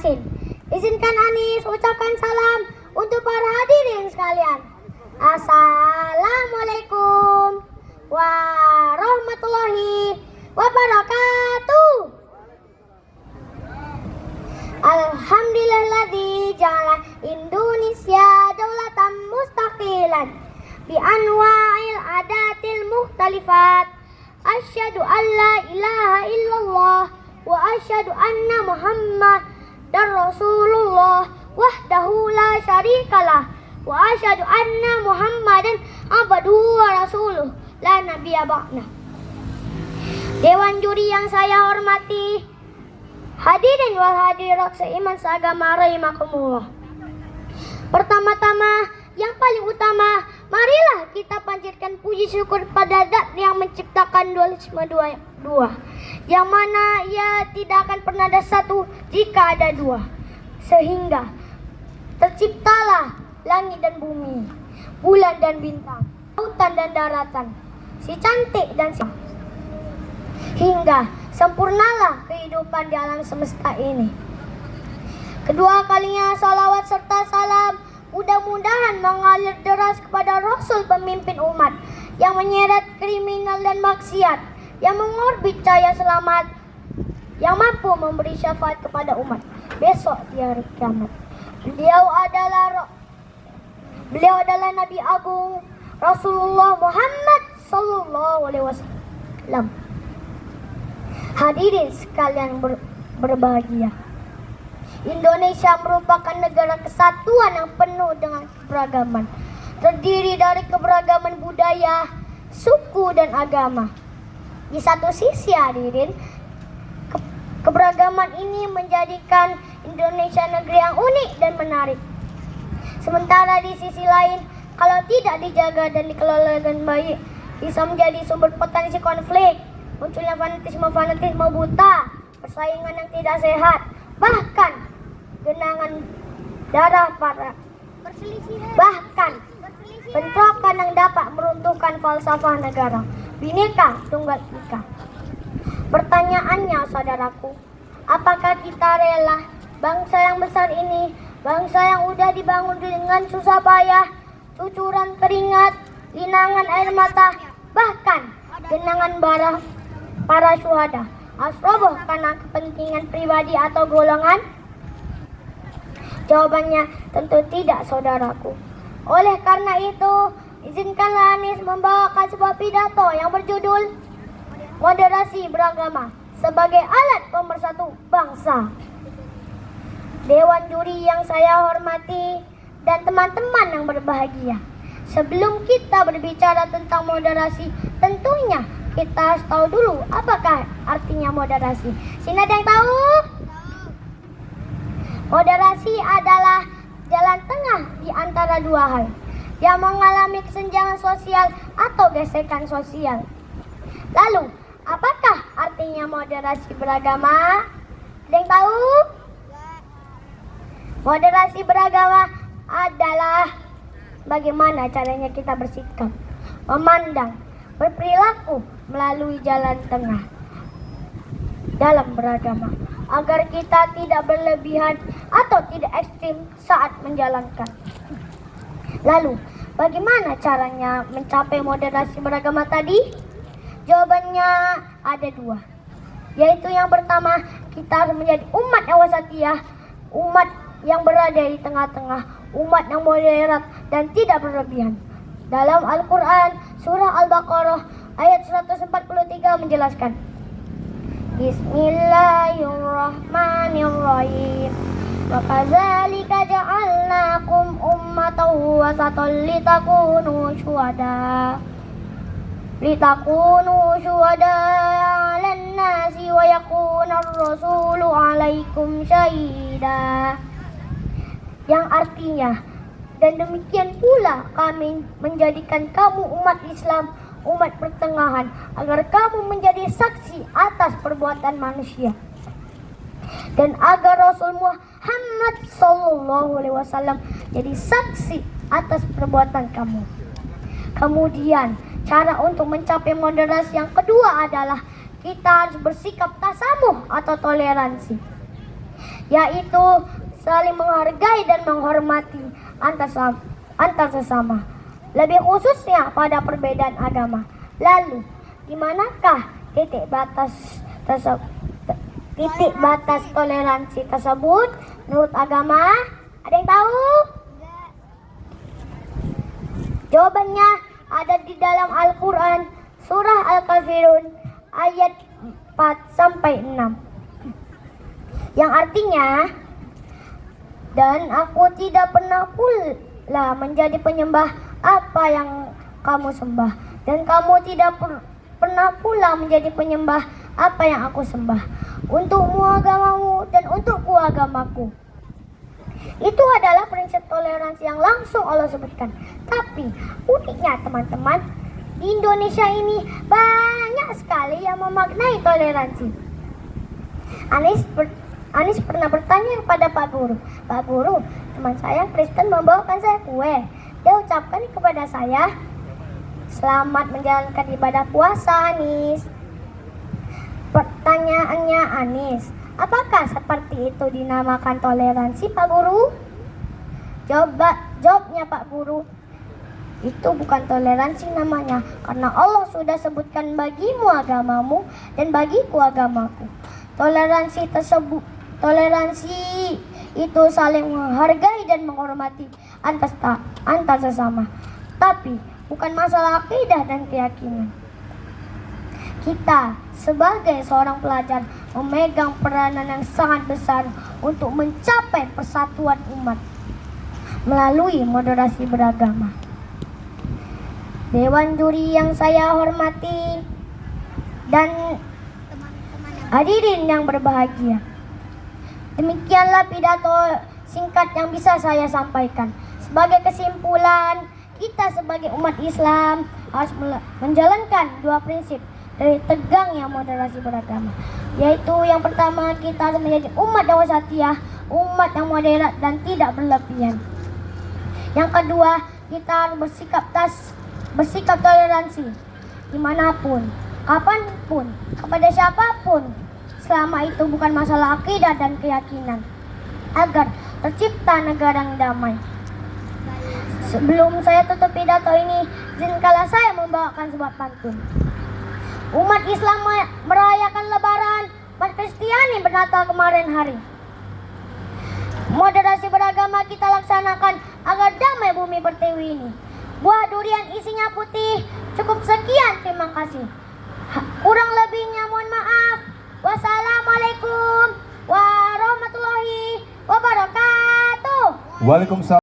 Izinkan Anis ucapkan salam untuk para hadirin sekalian. Assalamualaikum warahmatullahi wabarakatuh. Alhamdulillahilladzi ja'ala Indonesia daulatan mustaqilan bi anwa'il adatil mukhtalifat. Asyhadu an la ilaha illallah wa asyhadu anna Muhammadar Rasulullah wahdahu la syarikalah wa asyhadu anna Muhammadan abduhu wa rasuluh la nabiyya ba'dah. Dewan juri yang saya hormati, hadirin wal hadirat seiman seagama rahimakumullah. Pertama-tama, yang paling utama, marilah kita panjatkan puji syukur pada Zat yang menciptakan dualisme dua, yang mana ia tidak akan pernah ada satu jika ada dua, sehingga terciptalah langit dan bumi, bulan dan bintang, lautan dan daratan, si cantik dan si hingga sempurnalah kehidupan di alam semesta ini. Kedua kalinya salawat serta salam mudah-mudahan mengalir deras kepada Rasul pemimpin umat yang menyeret kriminal dan maksiat, yang mengorbit cahaya selamat, yang mampu memberi syafaat kepada umat besok di hari kiamat. Beliau adalah Nabi Agung Rasulullah Muhammad Sallallahu Alaihi Wasallam. Hadirin sekalian berbahagia, Indonesia merupakan negara kesatuan yang penuh dengan keberagaman, terdiri dari keberagaman budaya, suku, dan agama. Di satu sisi, hadirin, keberagaman ini menjadikan Indonesia negeri yang unik dan menarik. Sementara di sisi lain, kalau tidak dijaga dan dikelola dengan baik, bisa menjadi sumber potensi konflik, munculnya fanatisme buta, persaingan yang tidak sehat, bahkan genangan darah bahkan bentrokan yang dapat meruntuhkan falsafah negara Bhinneka Tunggal Ika. Pertanyaannya, saudaraku, apakah kita rela bangsa yang besar ini, bangsa yang udah dibangun dengan susah payah, cucuran keringat, linangan air mata, bahkan genangan darah para syuhada, asroboh karena kepentingan pribadi atau golongan? Jawabannya tentu tidak, saudaraku. Oleh karena itu, izinkanlah Anis membawakan sebuah pidato yang berjudul Moderasi Beragama sebagai alat pemersatu bangsa. Dewan juri yang saya hormati dan teman-teman yang berbahagia, sebelum kita berbicara tentang moderasi, tentunya kita harus tahu dulu apakah artinya moderasi. Sini ada yang tahu? Moderasi adalah jalan tengah di antara dua hal yang mengalami kesenjangan sosial atau gesekan sosial. Lalu, apakah artinya moderasi beragama? Ada yang tahu? Moderasi beragama adalah bagaimana caranya kita bersikap, memandang, berperilaku melalui jalan tengah dalam beragama, agar kita tidak berlebihan atau tidak ekstrim saat menjalankan. Lalu, bagaimana caranya mencapai moderasi beragama tadi? Jawabannya ada dua, yaitu yang pertama, kita harus menjadi umat yang wasatiyah, umat yang berada di tengah-tengah, umat yang moderat dan tidak berlebihan. Dalam Al-Quran, surah Al-Baqarah ayat 143 menjelaskan, Bismillahirrahmanirrahim. Wa kadzalika ja'alnakum ummatan wasatan litakunu syuhada 'alan nasi wa yakuna ar-rasulu 'alaikum syahida. Yang artinya, dan demikian pula kami menjadikan kamu umat Islam, umat pertengahan, agar kamu menjadi saksi atas perbuatan manusia, dan agar Rasul Muhammad Sallallahu Alaihi Wasallam jadi saksi atas perbuatan kamu. Kemudian, cara untuk mencapai moderasi yang kedua adalah kita harus bersikap tasamuh atau toleransi. yaitu saling menghargai dan menghormati antar sesama, lebih khususnya pada perbedaan agama. Lalu, di manakah titik batas toleransi tersebut menurut agama? Ada yang tahu? Jawabannya ada di dalam Al-Quran, surah Al-Kafirun, ayat 4-6. Yang artinya, dan aku tidak pernah pula menjadi penyembah apa yang kamu sembah, dan kamu tidak pernah pula menjadi penyembah apa yang aku sembah. Untukmu agamamu dan untukku agamaku. Itu adalah prinsip toleransi yang langsung Allah sebutkan. Tapi uniknya teman-teman, di Indonesia ini banyak sekali yang memaknai toleransi. Anis pernah bertanya kepada Pak Guru, "Pak Guru, teman saya Kristen membawakan saya kue. Dia ucapkan kepada saya, 'Selamat menjalankan ibadah puasa, Anis.'" Pertanyaannya Anis, apakah seperti itu dinamakan toleransi, Pak Guru? Jawabnya Pak Guru, itu bukan toleransi namanya, karena Allah sudah sebutkan bagimu agamamu dan bagiku agamaku. Toleransi itu saling menghargai dan menghormati antar sesama, tapi bukan masalah akidah dan keyakinan. Kita sebagai seorang pelajar memegang peranan yang sangat besar untuk mencapai persatuan umat melalui moderasi beragama. Dewan juri yang saya hormati dan hadirin yang berbahagia, demikianlah pidato singkat yang bisa saya sampaikan. Sebagai kesimpulan, kita sebagai umat Islam harus menjalankan dua prinsip dari tegangnya moderasi beragama, yaitu yang pertama, kita harus menjadi umat yang wasatiyah, umat yang moderat dan tidak berlebihan. Yang kedua, kita harus bersikap toleransi dimanapun, kapanpun, kepada siapapun, selama itu bukan masalah akidah dan keyakinan, agar tercipta negara yang damai. Sebelum saya tutup pidato ini, izinkanlah saya membawakan sebuah pantun. Umat Islam merayakan Lebaran, umat Kristiani bernatal kemarin hari. Moderasi beragama kita laksanakan agar damai bumi pertiwi ini. Buah durian isinya putih. Cukup sekian, terima kasih. Kurang lebihnya mohon maaf. Wassalamualaikum warahmatullahi wabarakatuh. Waalaikumsalam.